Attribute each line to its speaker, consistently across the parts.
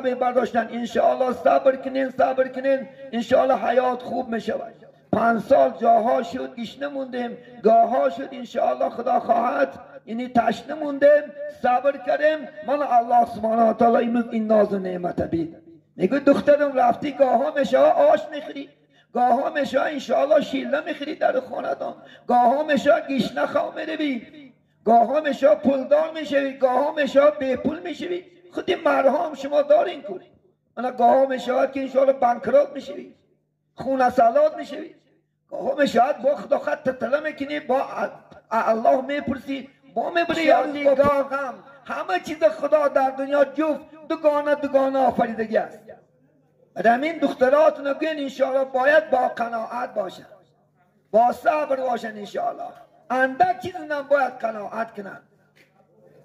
Speaker 1: مراقبه برداشتن. انشاءالله صبر کنین انشاءالله حیات خوب میشود. 5 سال جاها شد گشنه موندیم، گاها شد انشاءالله خدا خواهد یعنی تشنه موندیم، صبر کردیم. من الله سبحانه و تعالی این ناز و نعمت بید. میگه دخترم رفتی گاها میشه آش میخری، گاها میشه انشاءالله شیله میخری در خاندان، گاها میشه گشنه خواه میروی، گاها میشه پولدار میشوی، گاها میشه بے پول میشوی. خودی مرهم شما دارین کنی. من گاها میشه که انشاءالله بانکرات میشوی، خونه سالات میشوی، گاها میشه با خدا خط تطلع میکنی، با الله میپرسی، با میبری یعنی گاهم همه چیز خدا در دنیا جفت دوگانه آفریدگی است. همین دخترات نگین انشاءالله باید با قناعت باشن، با صبر باشن انشاءالله. اندک چیز نم باید قناعت کنن،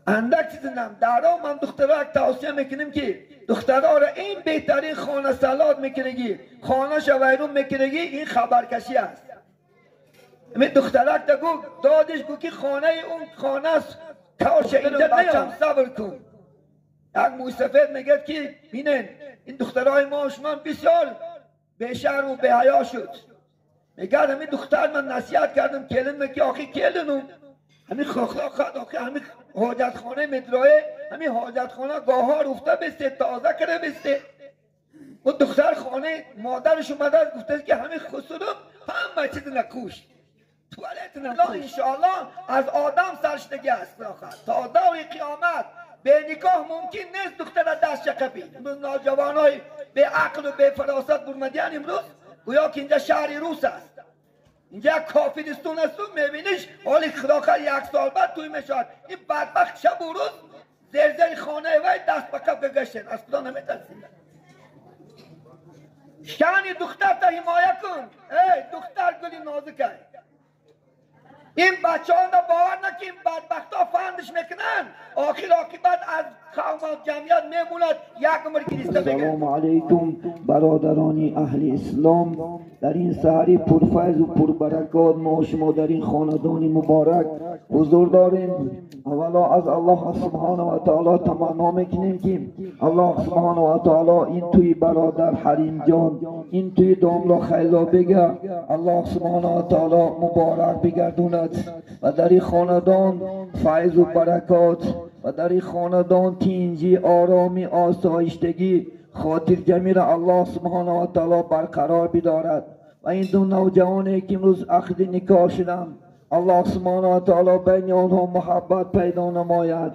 Speaker 1: اندک چیز نم. درا من دخترها توصیه میکنیم که دخترها را این بهترین خانه سالات میکنگی، خانه شویرون میکنگی، این خبرکشی است. همین دخترها گو دادش گو که خانه اون خانه است کارشه اینجا بچم صبر کن. یک موسفید میگه که بینن این دخترهای ما شما بسیار به شرم و به حیا شد. میگه همین دختر من نصیحت کردم کلن میگه آخی کلنم همین خاخ آخی همین حاجت خانه مدرای همین حاجت خانه گاها رفته بسته تازه کرده بسته. و دختر خانه مادرش اومده گفته که همین خسرم همه چیز نکوش توالت نکوش. انشاءالله از آدم سرشتگی است تا دور قیامت به نکاح ممکن نیست دختر دست شقبی. نوجوانای به عقل و به فراست برمدیان امروز گویا که اینجا شهر روس است، اینجا کافرستان است. میبینیش حالی خداخر 1 سال بعد توی میشد این بدبخت شب و روز زرزر خانه وی دست به کف گشتن. از خدا نمیترسید. شانی دختر تا حمایه کن. ای دختر گلی نازکه. این بچه ها را باور نکن بدبخت ها فهمش میکنن آخر عاقبت از قوم و جمعیت میموند یک عمر گریسته بگن.
Speaker 2: سلام علیکم برادران اهل اسلام. در این سحری پرفیض و پربرکات ما شما در این خاندان مبارک حضور داریم. اولا از الله سبحانه و تعالی تمنا میکنیم که الله سبحانه و تعالی این توی برادر حریم جان این توی داملا خیلا بگه الله سبحانه و تعالی مبارک بگردوند و در این خاندان فیض و برکات و در این خاندان تینجی آرامی آسایشتگی خاطر جمعی را الله سبحانه و تعالی برقرار بدارد. و این دو نوجوانی که امروز عقد نکاح شدند الله سبحانه و تعالی بین آنها محبت پیدا نماید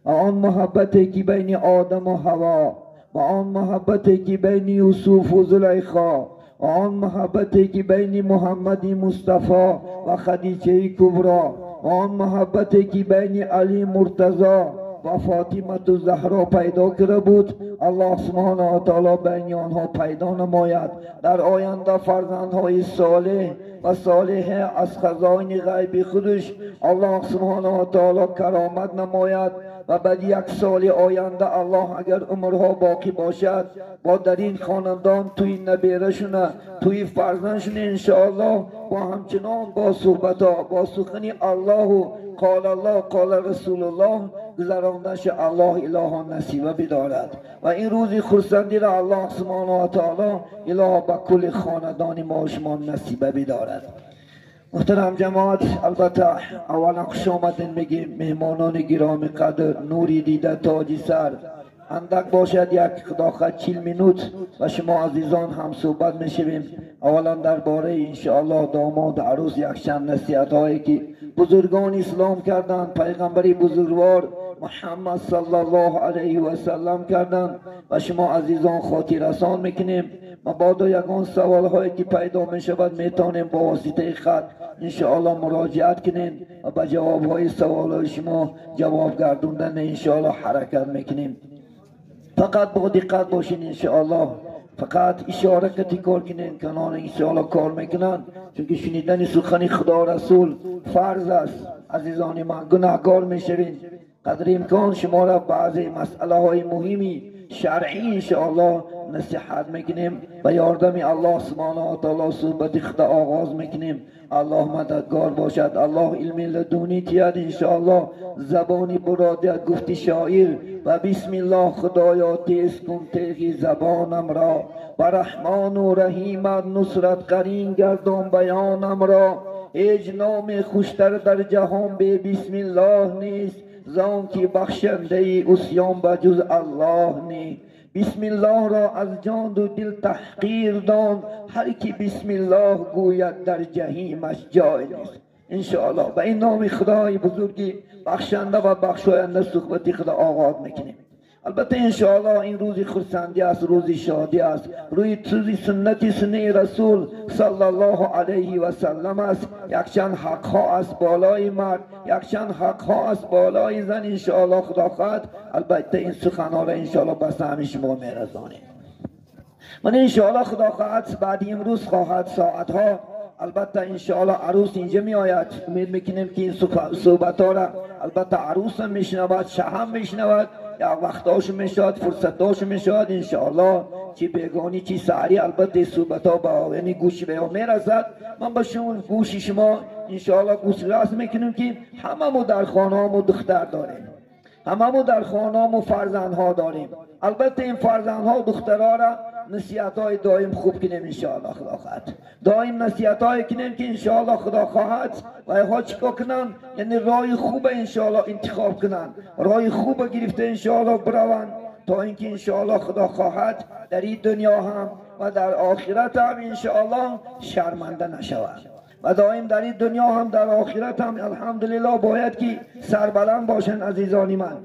Speaker 2: و آن محبتی که بین آدم و حوا و آن محبتی که بین یوسف و زلیخا و آن محبتی که بین محمد مصطفی و خدیجه کبرا و آن محبتی که بین علی مرتضی و فاطمه زهرا پیدا کرده بود الله سبحانه و تعالی بین آنها پیدا نماید. در آینده فرزندهای صالح و صالحه از خزائن غیب خودش الله سبحانه و تعالی کرامت نماید و بعد 1 سال آینده الله اگر عمرها باقی باشد با در این خاندان توی نبیرشونه توی فرزندشون انشاءالله با همچنان با صحبت ها با سخنی الله و قال رسول الله گذراندنش الله اله نصیبه بدارد. و این روزی خرسندی را الله سبحانه و تعالی اله به کل خاندان ما شما نصیبه بدارد. محترم جماعت، البته اولا خوش آمدین میگیم مهمانان گرامی قدر، نوری دیده تاجی سر. اندک باشد یک داخل 40 مینوت و شما عزیزان هم صحبت میشویم. اولا درباره انشاءالله داماد عروس یک چند نصیحت هایی که بزرگان اسلام کردند پیغمبری بزرگوار محمد صلی الله علیه و سلم کردند و شما عزیزان خاطر رسان میکنیم. مبادا یگان سوال هایی که پیدا می شود میتونیم با واسطه خط انشاءالله مراجعت کنیم و با جواب های سوال های شما جواب گردوندن انشاءالله حرکت میکنیم. فقط با دقت باشین انشاءالله. فقط اشاره کتی کار کنین کنان انشاءالله کار میکنن چون که شنیدن سخن خدا رسول فرض است. عزیزان من گناهکار میشوین. قدر امکان شما را بعضی مسئله های مهمی شرعی انشاءالله نصیحت میکنیم و یاردم الله سبحانه و تعالی صحبت خدا آغاز میکنیم. الله مددگار باشد. الله علم لدونی تیاد انشاءالله زبانی برادیت گفتی شاعر و بسم الله خدایا تیز کن تیغی زبانم را و رحمان و رحیمت نصرت قرین گردان بیانم را. هیچ نام خوشتر در جهان به بسم الله نیست زان که بخشنده ای عصیان بجز الله نیست. بسم الله را از جان و دل تحقیر دان هر کی بسم الله گوید در جهیمش جای نیست. انشاءالله به این نام خدای بزرگی بخشنده و بخشاینده صحبت خدا آغاز میکنیم. البته انشاءالله این روز خرسندی است، روز شادی است، روی سنت سنه رسول صلی الله علیه و سلم است. یک چند حق ها است بالای مرد، یک چند حق ها است بالای زن. انشاءالله خدا خواهد البته این سخن ها را انشاءالله بس همه شما میرسانیم. من انشاءالله خدا خواهد بعد امروز خواهد ساعت ها البته انشاءالله عروس اینجا می آید. امید میکنیم که این صحبت ها را البته عروس هم میشنود، شه هم میشنود، یا وقتاشو میشود، فرصتاشو میشود. انشاءالله چی بیگانی چی سعری البته صحبت ها با یعنی گوشی به ما میرسد. من با شما گوشی شما انشاءالله گوش راست میکنیم که هممو در خانه‌مو دختر داریم، هممو در خانه‌مو فرزندها داریم. البته این فرزندها دخترها را نصیحت های دائم خوب کنیم انشاءالله خدا خواهد. دائم نصیحت های کنیم که انشاءالله خدا خواهد و ها چیکار کنن، یعنی راه خوب انشاءالله انتخاب کنن، راه خوب گرفته انشاءالله بروند تا اینکه انشاءالله خدا خواهد در این دنیا هم و در آخرت هم انشاءالله شرمنده نشوند. و دائم در این دنیا هم در آخرت هم الحمدلله باید که سربلند باشن. عزیزانی من،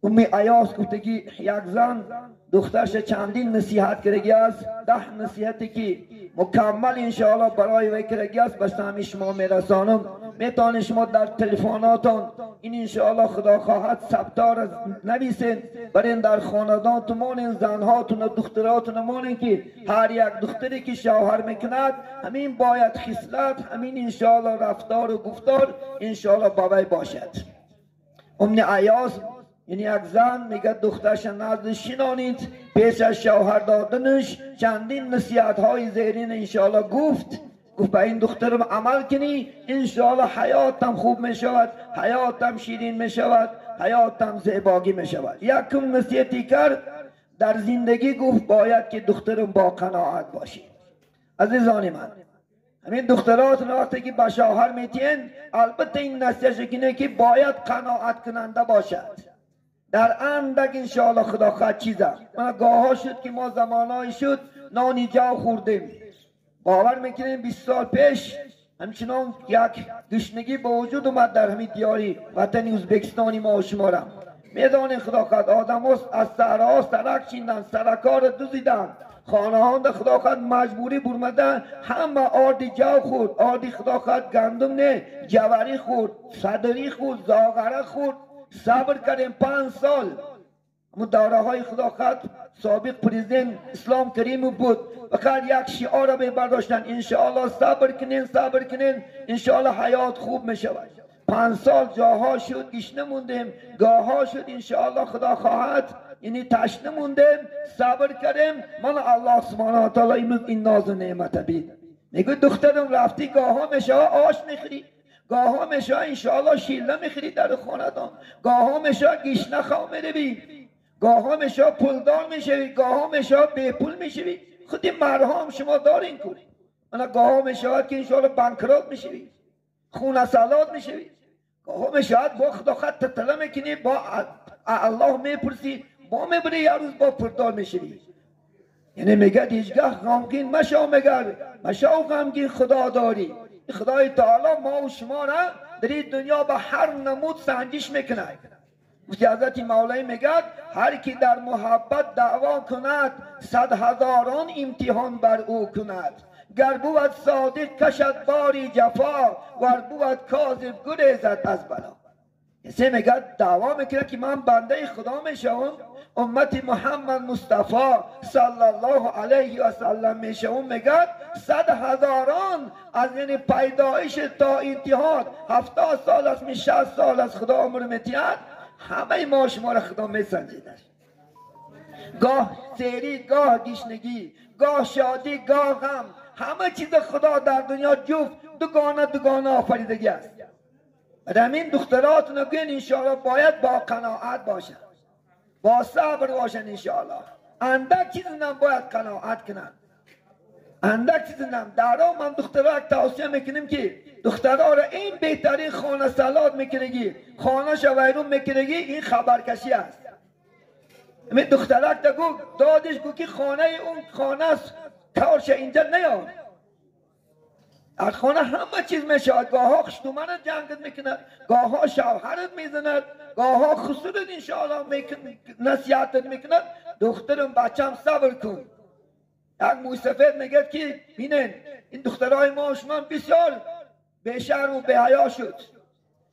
Speaker 2: امی ایاس گفته که یک زن دخترش چندین نصیحت کرده است، 10 نصیحتی که مکمل انشاءالله برای وی کرده است بس همه شما میرسانم. میتونید شما در تلفناتون این انشاءالله خدا خواهد ثبتار نویسین، برین در خاندانتون مانین، زنهاتون و دختراتون مانین که هر یک دختری که شوهر میکند همین باید خصلت، همین انشاءالله رفتار و گفتار انشاءالله با وی باشد. ام ایاس یعنی یک زن میگه دخترش نزد شنانید پیش از شوهر دادنش چندین نصیحت های زیرین انشاءالله گفت به این دخترم عمل کنی انشاءالله حیاتم خوب میشود، حیاتم شیرین میشود، حیاتم زیباگی میشود. یکم نصیحتی کرد در زندگی گفت باید که دخترم با قناعت باشی. عزیزان من، همین دخترات وقتی که با شوهر میتین البته این نصیحت کنه که باید قناعت کننده باشد. در اندک انشاءالله خدا خواهد چیزه. من گاه ها شد که ما زمانایی شد نانی جا خوردیم، باور میکنیم 20 سال پیش همچنان یک گشنگی با وجود اومد در همین دیاری وطن ازبکستانی ما و شما را. میدانیم خدا خواهد آدم از صحرا سرک چیندن، سرکا را دوزیدن، خانه ها خدا خواهد مجبوری برمدن، همه آردی جو خورد، آردی خدا خواهد گندم نه جواری خورد، صدری خورد، زاغره خورد. صبر کردیم 5 سال. اما دوره های خدا خواهد سابق پریزیدنت اسلام کریم بود فقط یک شعار را برداشتن انشاءالله صبر کنین، صبر کنین انشاءالله حیات خوب می شود. 5 سال جاها شد گشنه موندیم، گاها شد انشاءالله خدا خواهد یعنی تشنه موندیم، صبر کردیم. من الله سبحانه و تعالی امروز این ناز و نعمت بید. میگه دخترم رفتی گاها میشه آش میخری، گاه ها میشه انشاءالله شیله میخری در خاندان، گاه ها میشه گشنه خواه میروی، گاه ها میشه پولدار میشوی، گاه ها میشه بی پول میشوی. خودی مرهم شما دارین کنی. من گاه ها میشه که انشاءالله بانکرات میشوی، خونه سالات میشوی، گاه ها میشه با خدا خط تطلع میکنی، با الله میپرسی، با میبری یه روز با پردار میشوی. یعنی میگه هیچگاه غمگین مشو، میگه مشو غمگین خدا داری. خدای تعالی ما و شما را در این دنیا به هر نمود سنجش میکنه. حضرت مولای میگه هر کی در محبت دعوا کند 100,000 امتحان بر او کند. گر بود صادق کشد باری جفا، ور بود کاذب گریزد از بلا. یعنی میگه دعوا میکنه که من بنده خدا میشم، امت محمد مصطفی صلی الله علیه و سلم میشم. میگه 100,000 از یعنی پیدایش تا انتها 70 سال است، 60 سال از خدا عمر میتید، همه ما شما را خدا میسنجیده.
Speaker 1: گاه سیری، گاه گشنگی، گاه شادی، گاه غم. همه چیز خدا در دنیا جفت دوگانه آفریدگی است. برای این دختراتون رو بگین انشاءالله باید با قناعت باشن، با صبر باشن انشاءالله. اندک چیزنم باید قناعت کنن، اندک چیزنم. درام من دخترها توصیه میکنیم که دخترها را این بهترین خانه سلات میکنگی، خانه شویرون میکنگی، این خبرکشی است. همین دخترک تا گو دادش گو که خانه اون خانه است، کارش اینجا نیاد. از خانه همه چیز میشود. گاه ها خشتومنت جنگت میکند، گاه ها شوهرت میزند، گاه ها خسرت انشاءالله نصیحتت میکند. دخترم بچم صبر کن. یک موسفید میگه که بینن این دخترهای ما شما بسیار بیشرم و بی‌حیا شد.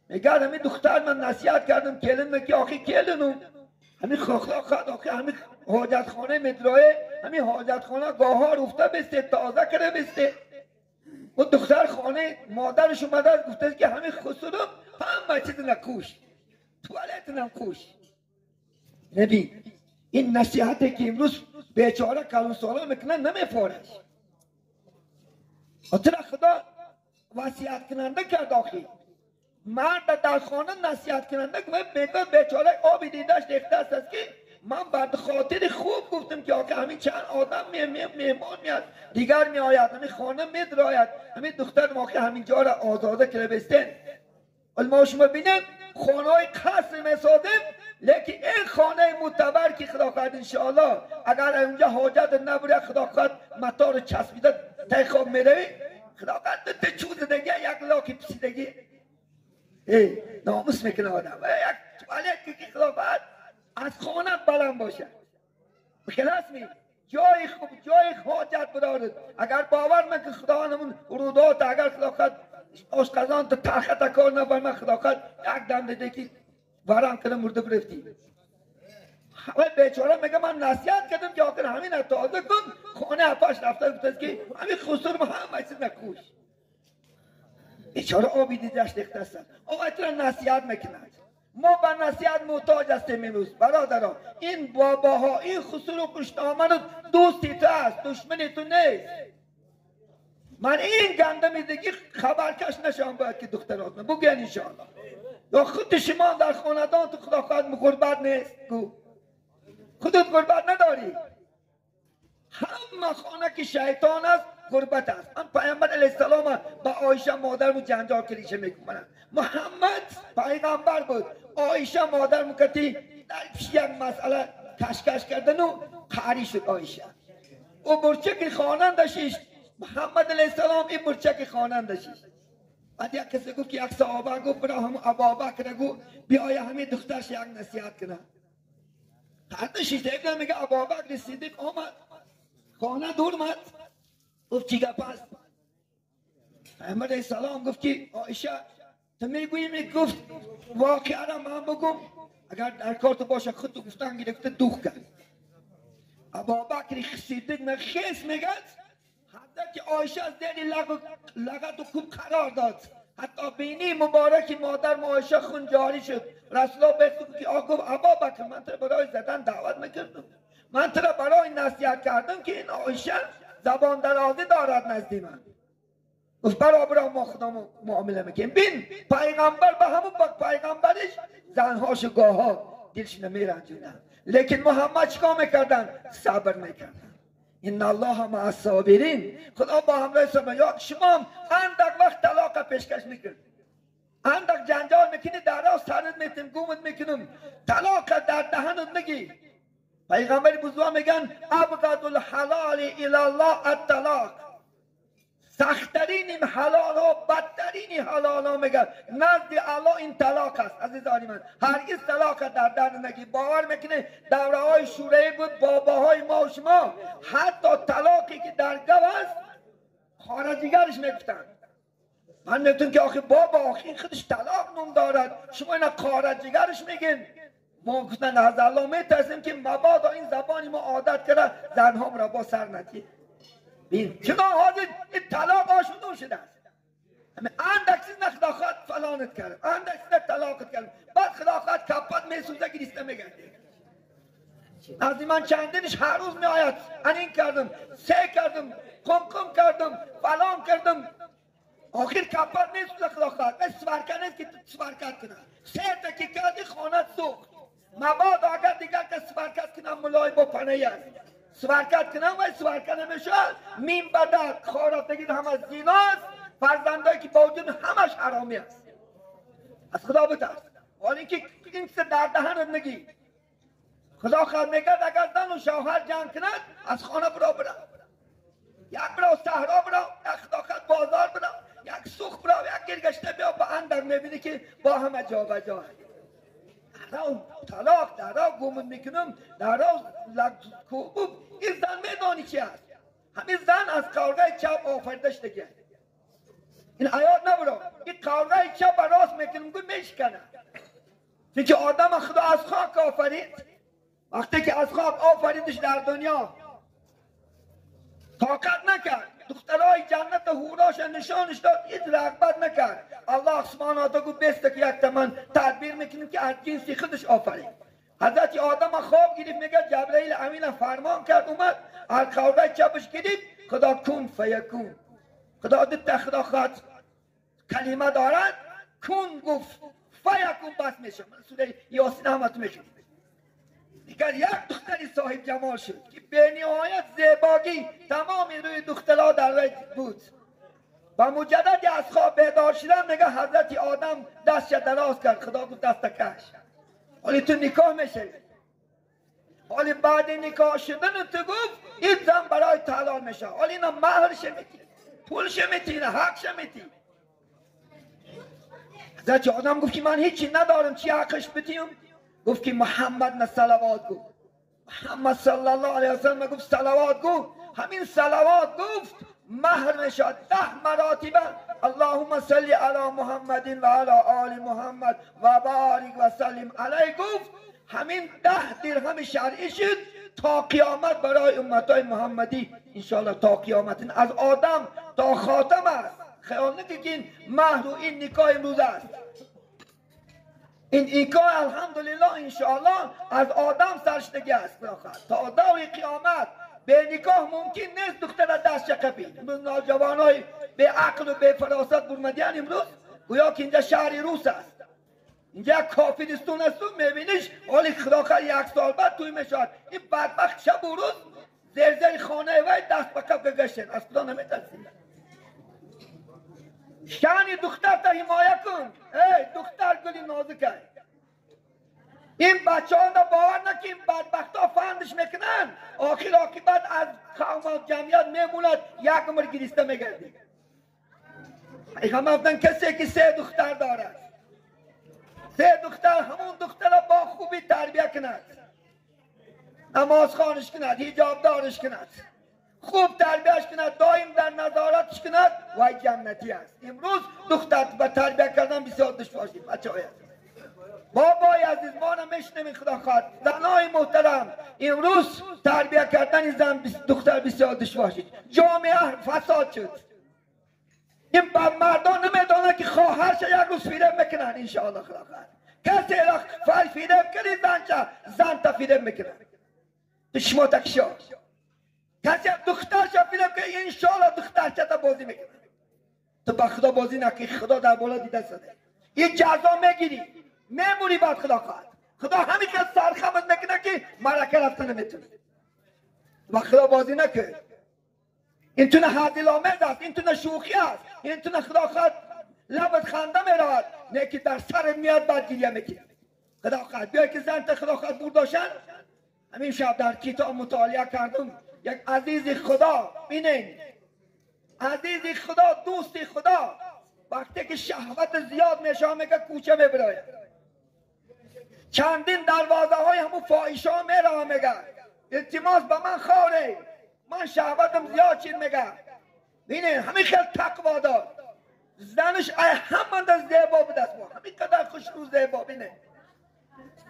Speaker 1: میگه همین دختر من نصیحت کردم کلن میگه آخی کلنم همین خاخ آخی همین حاجت خانه مدرایه، همین حاجت خانه گاه ها رفته بسته، تازه کرده بسته. و دختر خانه مادرش اومده گفته که همین خسرم همه چیز نکوش، توالت نکوش. نبی این نصیحتی که امروز بیچاره کلون سالا میکنن نمیفارش. خاطر خدا وصیت کننده کرد آخی. مرد در خانه نصیحت کننده که میگه بیچاره آبی دیدش ریخته است که من بعد خاطر خوب گفتم که آقا همین چند آدم مهمان میاد دیگر میآید، همین خانه میدراید، همین دختر ما که همین جا را آزاده کرده بستن. ولی ما شما بینیم خانه های قصر میسازیم، لیکن این خانه معتبر که خدا خواهد انشاءالله اگر اونجا حاجت نبوده خدا خواهد مطار چسبیده تای خواب میروی، خدا خواهد تا چوز دیگه یک لاکی پسیدگی ناموس میکنه آدم. یک توالت که خدا خواهد از خانه بلند باشه. بخلاص می جای خوب جای حاجت بدارد. اگر باور من که خدا همون رودات اگر خدا خواهد آشقزان تا ترخت کار نبر من خدا خواهد یک دم دیده که ورم کنه مرده برفتی. همه بیچاره میگه من نصیحت کردم که آقا همین تازه کن، خانه اپاش رفته گفته که همین خسرو همه چیز نکوش. بیچاره آبی دیدش ریخته است. آقا تو نصیحت میکند. ما به نصیحت محتاج هستیم امروز برادران. این باباها این خسرو کشت آمد دوستی تو است، دشمنی تو نیست. من این گنده میدگی خبرکش نشان باید که دخترات من بگین انشاءالله. یا خود شما در خاندان تو خدا خواهد غربت نیست گو خودت غربت نداری. همه خانه که شیطان است غربت است. من پیامبر علیه السلام با عایشه مادرمو جنجال کلیشه میکنم. محمد پیغمبر بود، عایشه مادر مکتی در یک مسئله کشکش کردن و قهری شد عایشه. او برچک خوانندشیش محمد علیه السلام این برچک خوانندشیش. بعد یک کسی گفت که یک صحابه گفت برای همون ابابکر گفت بیای همین دخترش یک نصیحت کنه. قدشیش دیگه میگه ابابکر صدیق آمد خانه دور مد گفت چی گپ است؟ پیامبر علیه السلام گفت که عایشه تو میگویی گفت واقعا را من بگم اگر در کار تو باشه خود تو گفتن گرفته دوخ کرد. ابابکر صدیق نخیص میگه حتی که عایشه از دل لغت و کوب قرار داد، حتی بینی مبارک مادر عایشه خون جاری شد. رسول الله بهت که آقا ابابکر من تو برای زدن دعوت نکردم، من تو را برای نصیحت کردم که این عایشه زبان درازی دارد نزدی من. گفت برابر ما خدا معامله میکنیم. بین پیغمبر به همون پیغمبرش زنهاش و گاه ها دلش نمیرنجوندن، لیکن محمد چیکار میکردن؟ صبر میکردن. ان الله مع الصابرین. خدا با همراه صبر. یا شما اندک وقت طلاق پیشکش میکنید، اندک جنجال میکنید، در راست سرت میتیم گومت میکنم طلاق در دهنت نگی. پیغمبر بزرگ میگن ابغض الحلال الی الله الطلاق. سختترین حلال ها بدترین حلال ها میگن نزد الله این طلاق است. عزیزانی من هرگز طلاق در در نگی. باور میکنه دوره های شورای بود باباهای ما و شما حتی طلاقی که در گو است خارجیگرش میگفتن. من میگفتم که آخه بابا آخه خودش طلاق نام دارد شما اینا خارجیگرش میگین. ما گفتن از الله میترسیم که مبادا این زبانی ما عادت کرده زنها را با سر ندید. بین چرا حاضر این طلاق آشوده شده است. اندک چیز نه خدا خواهد فلانت کرد، اندک چیز نه طلاقت کرد، بعد خدا خواهد کپات میسوزه گریسته میگرده. از من چندینش هر روز می آید این کردم سه کردم کم کردم فلان کردم آخر کپر نیست خدا خواهد سوارکه نیست که تو سوارکت کنه سه تکی کردی خانت سوخت مباد اگر دیگر که سوارکت کنم ملای با پنه است سوارکت کنم و سوارکه نمیشه میم بدد خارات بگید همه زیناست فرزندهایی که با وجود همش حرامی است از خدا بترس حالا اینکه این سه در دهنت نگی خدا خواهد میکرد اگر زن و شوهر جنگ کند از خانه برا یک برا صحرا برا یک خدا خواهد بازار برا یک سوخ برا یک گرگشته بیا با اندر میبینی که با همه جا و جا درا طلاق درا گمون میکنم درا کوبوب این زن میدانی چی است همین زن از کارگاه چپ آفریده شده این آیات نبرو این کارگاه چپ راست میکنم گوی میشکنه چون آدم خدا از خاک آفرید وقتی که از خاک آفریدش در دنیا طاقت نکرد دخترای جنت هوراش نشانش داد هیچ رغبت نکرد الله سبحانه تا گو بست که یک تمن تدبیر میکنیم که از جنسی خودش آفرید حضرت آدم خواب گرفت میگه جبرئیل امین فرمان کرد اومد هر کارگاه چپش گرفت خدا کن فیکون خدا دید خدا خواهد کلمه دارد کن گفت فیکون بس میشه من سوره یاسین همت میکنیم دیگر یک دختری صاحب جمال شد که به نهایت زیباگی تمام روی دخترها در وی بود و مجدد از خواب بیدار شدن میگه حضرت آدم دستش دراز کرد خدا گفت دست کش حالی تو نکاح میشه حالی بعد نکاح شدن تو گفت این زن برای حلال میشه حالی اینا مهرش میتی پولش میتی حقش میتی حضرت آدم گفت که من هیچی ندارم چی حقش بتیم گفت که محمد نه صلوات گو محمد صلی الله علیه وسلم گفت صلوات گو همین صلوات گفت مهر میشد 10 مراتب اللهم صل علی محمد و علی آل محمد و بارک و سلم علیه گفت همین 10 درهم شرعی شد تا قیامت برای امتای محمدی انشاءالله تا قیامت از آدم تا خاتم است خیال نکنید که این مهر و این نکاح امروز است این نکاح الحمدلله انشاءالله از آدم سرشتگی است تا دور قیامت به نکاح ممکن نیست دختر دست شقبی نوجوانای به عقل و به فراست برمدیان امروز گویا که اینجا شهر روس است اینجا کافرستون است میبینیش حالی خداخر 1 سال بعد توی میشد این بدبخت شب و روز زرزر خانه وی دست به کف گشتن از خدا نمیترسید شانی دختر تا حمایه کن ای دختر گلی نازکه این بچه ها باور نکن بدبخت ها فهمش میکنن آخر عاقبت از قوم و جمعیت میموند یک عمر گریسته میگردی پیغمبر گفتن کسی که 3 دختر دارد 3 دختر همون دختر با خوبی تربیه کند نماز خوانش کند حجاب دارش کند خوب تربیهش کند دایم در نظارتش کند وای جنتی است امروز دختر به تربیه کردن بسیار دشوار است بچه های بابای عزیز ما نمیشنیم خدا خواهد زنای محترم امروز تربیه کردن این زن دختر بسیار دشوار شد جامعه فساد شد این مردان نمیدانه که خواهرش یک روز فیده میکنن انشاءالله خدا خواهد کسی را فیده کنی زن تا فیده میکنن شما تکشا کسی دخترش فیده کنی انشاءالله دخترش تا بازی میکنن تو با خدا بازی نکنی خدا در بالا دیده سده این جزا میگیری میمونی بعد خدا خواهد خدا همین که سرخمت میکنه که مرکه رفتن نمیتونه با خدا بازی نکن این تونه حدیل آمد است این تونه شوخی است این تونه خدا خواهد لبت خنده میرود نه که در سر میاد بعد گریه میکنه خدا خواهد بیای که زن تا خدا خواهد برداشن همین شب در کتاب مطالعه کردم یک عزیز خدا بینین عزیز خدا دوست خدا وقتی که شهوت زیاد میشه میگه کوچه میبراید چندین دروازه های همون فاحشه ها میره میگه التماس به من خوره من شهوتم زیاد چین میگه بینین همین خیلی تقوا دار زنش همه در زیبا به دست ما همین قدر خوش رو زیبا بینه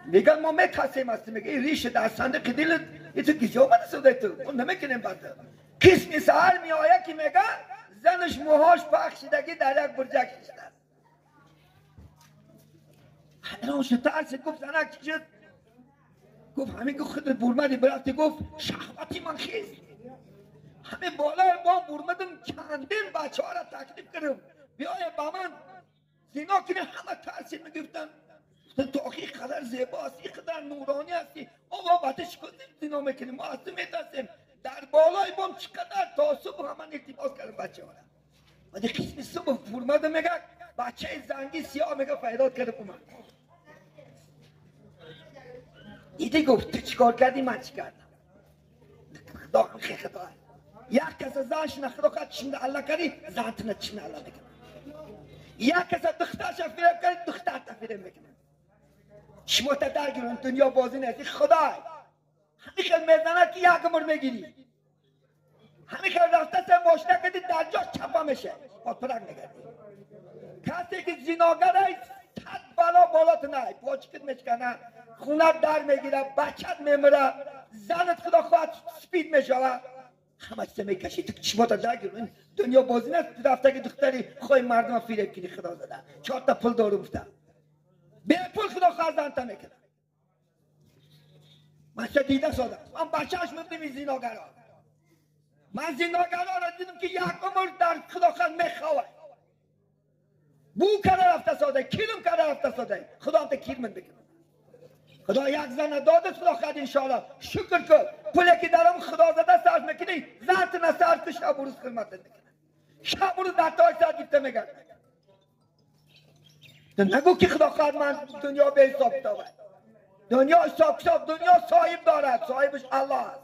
Speaker 1: میگن ما میترسیم هستیم میگه این ریش در صندوق دلت این تو گیجه آمده سوده تو اون نمیکنیم بعد کس مثال میآید که میگه زنش موهاش پخشیدگی در یک برجک شده حیران شد ترس گفت زنک چی شد گفت همین که خودت برمدی برفتی گفت شهوتی من خیز همه بالای بام برمدم چندین بچه ها را تکلیف کردم بیای با من زنا کنی همه ترسید میگفتن تو آخی قدر زیباست این قدر نورانی هستی آقا باتش کنیم زنا میکنیم ما اصلا میترسیم در بالای بام چقدر تعصب همه التماس کردم بچه ها را ولی قسم صبح برمدم میگه بچه زنگی سیاه میگه پیدا کرده اومد ایده گفت تو چیکار کردی من چی کردم خدا خدا یک کس زنش نخدا کرد چند الله کردی زنت نه چند الله میکنه یک کس دخترش فیلم کردی دختر فیلم میکنه شما تا درگیرون دنیا بازی نیستی خدا همین خیلی میزنه که یک عمر میگیری همین خیلی رفته سه ماشنه کردی در جا چپا میشه باید پرک نگردی کسی که زناگر است تد بالا بالات نه پاچکت میشکنه خونت در میگیره بچت میمره زنت خدا خواهد سپید میشوه همه چیزه میکشی تو چشما تا درگیر دنیا بازی نیست رفته که دختری خواهی مردم فیرک کنی خدا زده 4 تا پول دارو بفته به پول خدا خواهد زنتا میکنه من چه دیده ساده من بچهش میدیم این زناگرها من زناگرها را دیدم که یک عمر در خدا خواهد میخواه بو کرده رفته ساده کیلم کرده رفته ساده خدا هم تا کیل من بکنه خدا یک زن دادت خدا خواهد انشاءالله شکر کن پولی که درم خدا زده صرف میکنی زنت نصرف که شب روز خدمت میکنه شب روز در تاج سر گفته میگن نگو که خدا خواهد من دنیا به حساب کتابه دنیا حساب کتاب دنیا صاحب دارد صاحبش الله است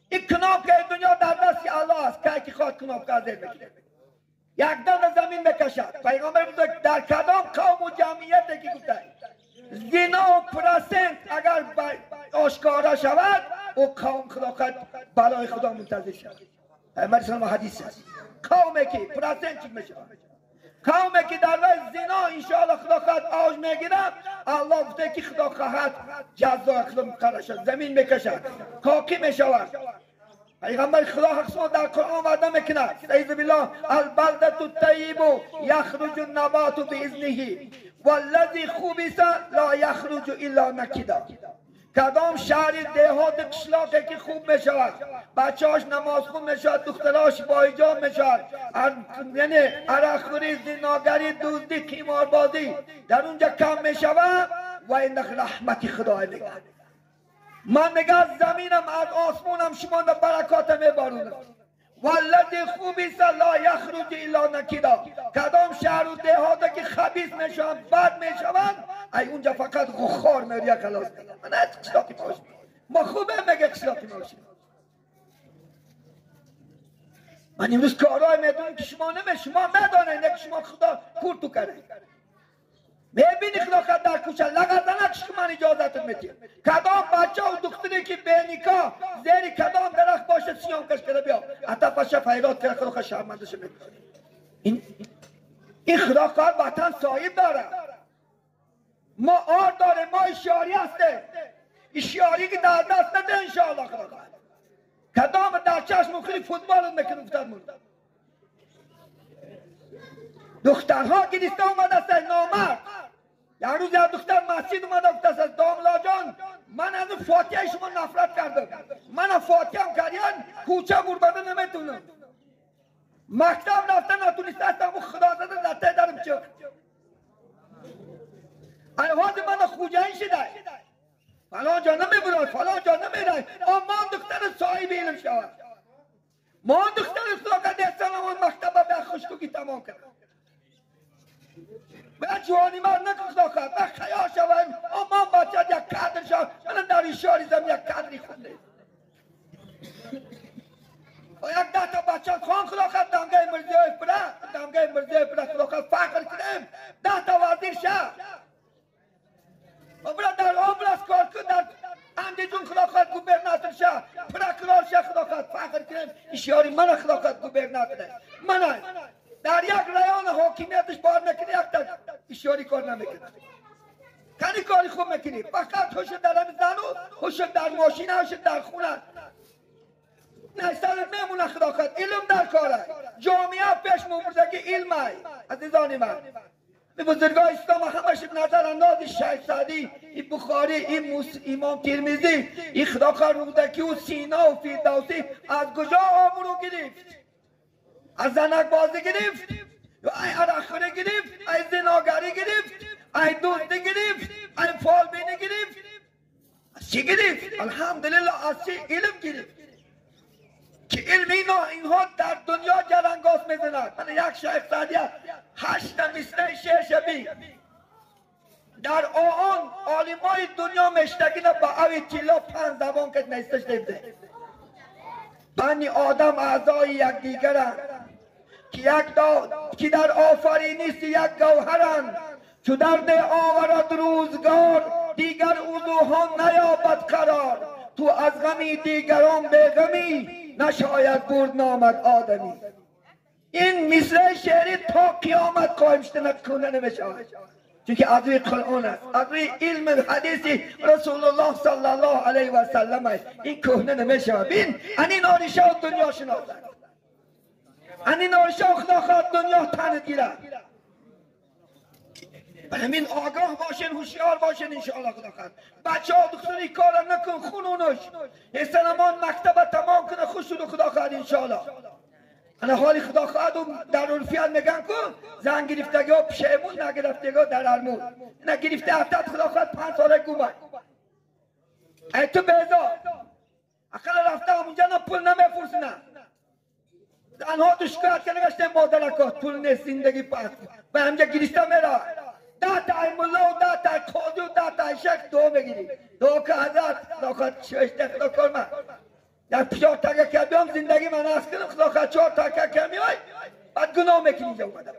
Speaker 1: این کناب که دنیا در دست الله است که خواهد کناب که ازیر بکنه یک دم زمین بکشد پیغمبر بزرگ در کدام قوم و جمعیت که گفته زنا و پرسنت اگر آشکارا شود او قوم خدا خواهد بلای خدا منتظر شود پیغمبر اسلام حدیث است قومی که پرسنت چی میشه قومی که در وقت زنا انشاءالله خدا خواهد آج میگیرد الله گفته که خدا خواهد جزا خدا مقرر شد زمین میکشد کاکی میشود پیغمبر خدا حقا در قرآن وعده میکنه استعیذ بالله البلدة الطیب یخرج النبات باذنه والذی خبث لا یخرج الا نکدا کدام شهر دهات قشلاقی که خوب میشود بچه‌هاش نماز خون میشود دختراش با حجاب میشود یعنی عرق خوری زناگری دزدی قماربازی در اونجا کم میشود و این رحمت خدا میگه من میگم زمینم از آسمونم شما در برکات میبارونم والذی خبث لا یخرج الا نکدا کدام شهر و دهات که خبیث میشوند بد میشوند ای اونجا فقط غخار میریا خلاص کنم من از قشلاقی باشم ما خوبه میگه قشلاقی باشم من امروز کارهای میدونم که شما شما ندانید که شما خدا کورتو کرده میبینی خدا خد در کوچه لغزنک که من اجازت میتیم کدام بچه و دختری که به نکاح زیر کدام درخت باشه سیام کش کرده بیا حتی پشه فیرات کرده خدا خد شرمندش میکنه این خدا خواهد وطن صاحب داره ما آر داره ما اشیاری هسته اشیاری که در دست نده انشاءالله خدا خواهد کدام در چشم خیلی فوتبال میکنه افتاد مونده دخترها که نیسته اومده است نامرد یک روز یک دختر مسجد اومده گفته است داملا جان من از فاتحه شما نفرت کردم من فاتحه هم کردن کوچه بربده نمیتونم مکتب رفته نتونسته هستم و خدا زده زده دارم چه ایواز من خوجه این شده فلان جا نمیبرد فلان جا نمیره اما دختر صاحب علم شود ما دختر خدا که دستان اون مکتب به خوشکوکی تمام کرد باید جوانی مرد نکن خدا کرد من خیال شویم اما بچه یک کادر شد من در اشاری زم یک کادری خونده و یک 10 تا بچه خان خدا کرد دمگه مرزیه پره خدا کرد فخر کنیم 10 تا وزیر شد و برای در آمبلس کار کن در اندیجون خدا کرد گوبرناتور شد پرکرار شد خدا کرد فخر کنیم اشاری من خدا کرد گوبرناتور من در یک ریان حاکمیتش بار نکنی یک تا اشاری کار نمیکنی کنی کاری خوب میکنی فقط خوش در زنو خوش در ماشین خوش در خونه نه سرت میمونه خدا خد علم در کاره جامعه پیش مبرزگی علم های عزیزانی من بزرگان اسلام همش نظر انداز شیخ سعدی، این بخاری، این امام ترمذی، این خداخواه رودکی و سینا و فردوسی از کجا آبرو گرفت؟ از زنک بازی گرفت، ای عرقخوری گرفت، ای زناگری گرفت، ای دزدی گرفت، ای فالبینی گرفت. از چی گرفت؟ الحمدلله از چی علم گرفت که علم اینها در دنیا جرنگاس میزند. من یک شیخ سعدی 8 مصرع شعر شبیه در آن عالمای دنیا مشتگین به اوی تیلا 5 زبان که نیستش دیده. بنی آدم اعضای یکدیگرند که در آفرینیست یک گوهرند، چو در ده آورد روزگار دیگر عضوها نیابد قرار. تو از غمی دیگران به غمی نشاید برد نامد آدمی. این مصرع شعری تا قیامت قایم شده نکنه نمیشه، چون که از روی قرآن است، از روی علم حدیث رسول الله صلی الله علیه و سلم است. این کهنه نمیشه. بین این آریشا و دنیا شناسند، این آریشا و خدا خواهد دنیا تنت گیرد. همین آگاه باشین، هوشیار باشین انشاءالله. خدا خواهد بچه ها دختری کارم نکن، خونونش سلمان مکتب تمام کنه، خوش شد خدا خواهد انشاءالله. انا حالی خدا خواهد در عرفیت میگن کن زن گرفتگی ها پشیمون، نگرفتگی ها در علمون. نگرفته افتاد خدا خواهد 5 ساله گومد. ای تو بیزار اقل رفته همونجا نه پول نمیفرسنه. زنها تو شکایت که نگشته مادرکات پول نیست زندگی پس به همجا گریسته میره. 10 تا ملا و 10 تا قاضی و 10 تا شیخ دو میگیری. دو که حضرت خدا خواهد شوشته خدا کرمه در 4 تکه که بیام زندگی من از کنم، خدا خواهد 4 تکه که میای بعد گناه میکنی اینجا اومدم.